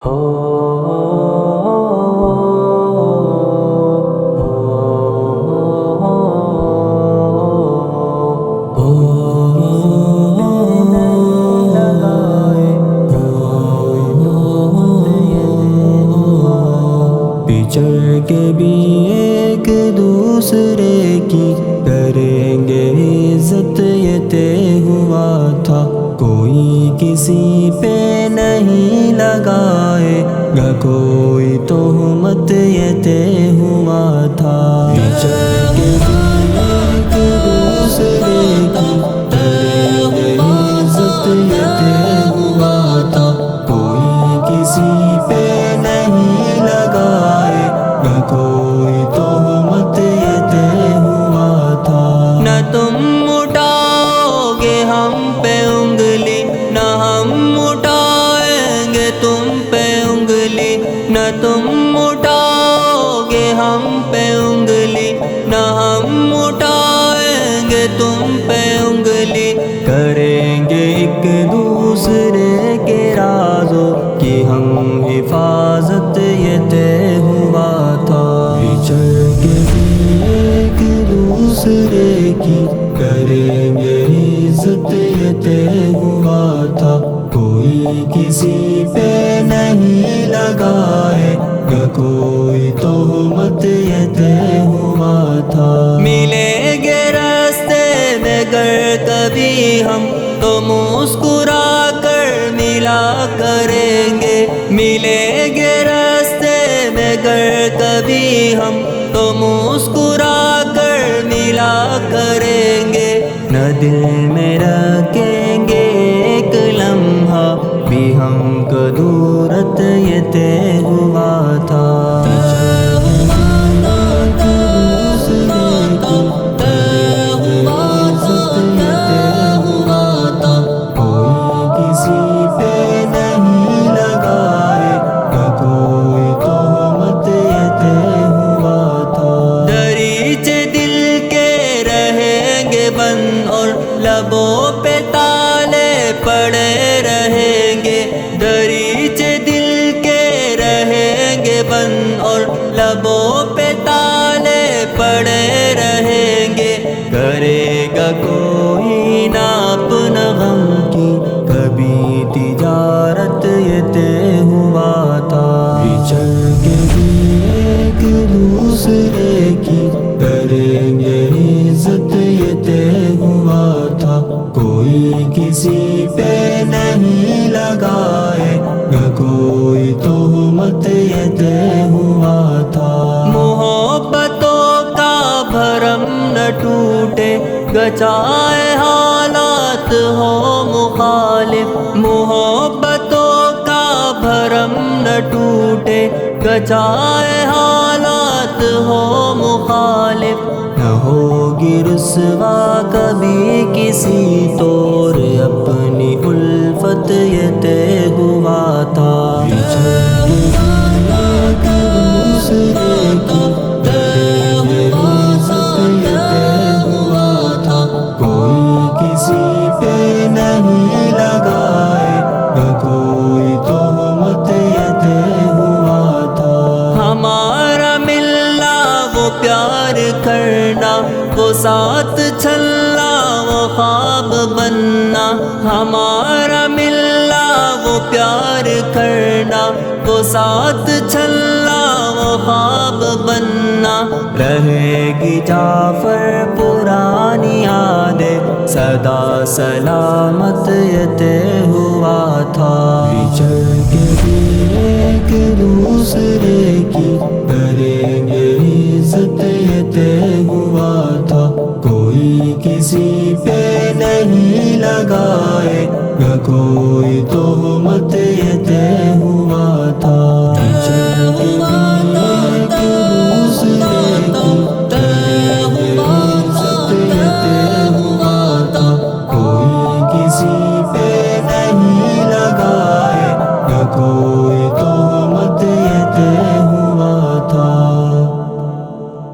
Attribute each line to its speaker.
Speaker 1: بچھڑ کے بھی ایک دوسرے کی کریں گے عزت، یہ طے ہوا تھا، کوئی کسی پہ نہیں لگائے گا کوئی تہمت، یہ طے ہوا تھا۔ بچھڑ کے بھی ایک دوسرے کی کریں گے عزت، یہ طے ہوا تھا، کوئی کسی پہ نہیں لگائے گا کوئی تہمت، یہ طے ہوا تھا۔
Speaker 2: نہ تم اٹھاؤ گے ہم پہ انگلی، نہ ہم اٹھائیں گے تم پہ انگلی، نہ تم اٹھاؤ گے ہم پہ انگلی، نہ ہم اٹھائیں گے تم پہ انگلی،
Speaker 1: کریں گے ایک دوسرے کے رازوں کی ہم حفاظت، یہ طے ہوا تھا۔ بچھڑ کے بھی ایک دوسرے کی کریں گے عزت، یہ طے ہوا تھا، کوئی کسی پہ نہیں لگائے گا کوئی تہمت، یہ طے ہوا تھا۔
Speaker 2: ملیں گے راستے میں گر کبھی ہم تو مسکرا کر ملا کریں گے، ملیں گے راستے میں گر کبھی ہم تو مسکرا کر ملا کریں گے،
Speaker 1: نہ دل میں رکھیں گے ایک لمحہ بھی ہم کو دورت، یہ طے ہوا تھا۔
Speaker 2: لبوں پہ تالے پڑے رہیں گے، دریچے دل کے رہیں گے بند اور لبوں پہ تالے پڑے رہیں گے،
Speaker 1: کرے گا کوئی نہ اپنا غم کی کبھی تجارت، یہ طے ہوا تھا۔ بچھڑ کے بھی ایک دوسرے کی کریں گے عزت، یہ طے ہوا تھا، کوئی کسی پہ نہیں لگائے گا کوئی تہمت، یہ طے ہوا تھا۔
Speaker 2: محبتوں کا بھرم نہ ٹوٹے گا چاہے حالات ہو مخالف، محبتوں کا بھرم نہ ٹوٹے گا چاہے حالات ہو مخالف،
Speaker 1: نہ ہوگی رسوا کبھی کسی طور اپنی الفت، یہ طے ہوا تھا۔ بچھڑ کے ایک دوسرے کی کریں گے عزت، یہ طے ہوا تھا، کوئی کسی پہ نہیں لگائے گا کوئی تہمت، یہ طے ہوا تھا۔
Speaker 2: ہمارا ملنا وہ پیار کرنا، وہ ساتھ چلنا وہ خواب بننا، ہمارا ملنا وہ پیار کرنا، وہ ساتھ چلنا وہ خواب بننا،
Speaker 1: رہے گی جعفر پرانی یادیں سدا سلامت، یہ طے ہوا تھا۔ بچھڑ کے بھی ایک دوسرے کی کریں گے عزت، یہ طے ہوا تھا، کوئی کسی پہ نہیں لگائے گا کوئی تہمت، یہ طے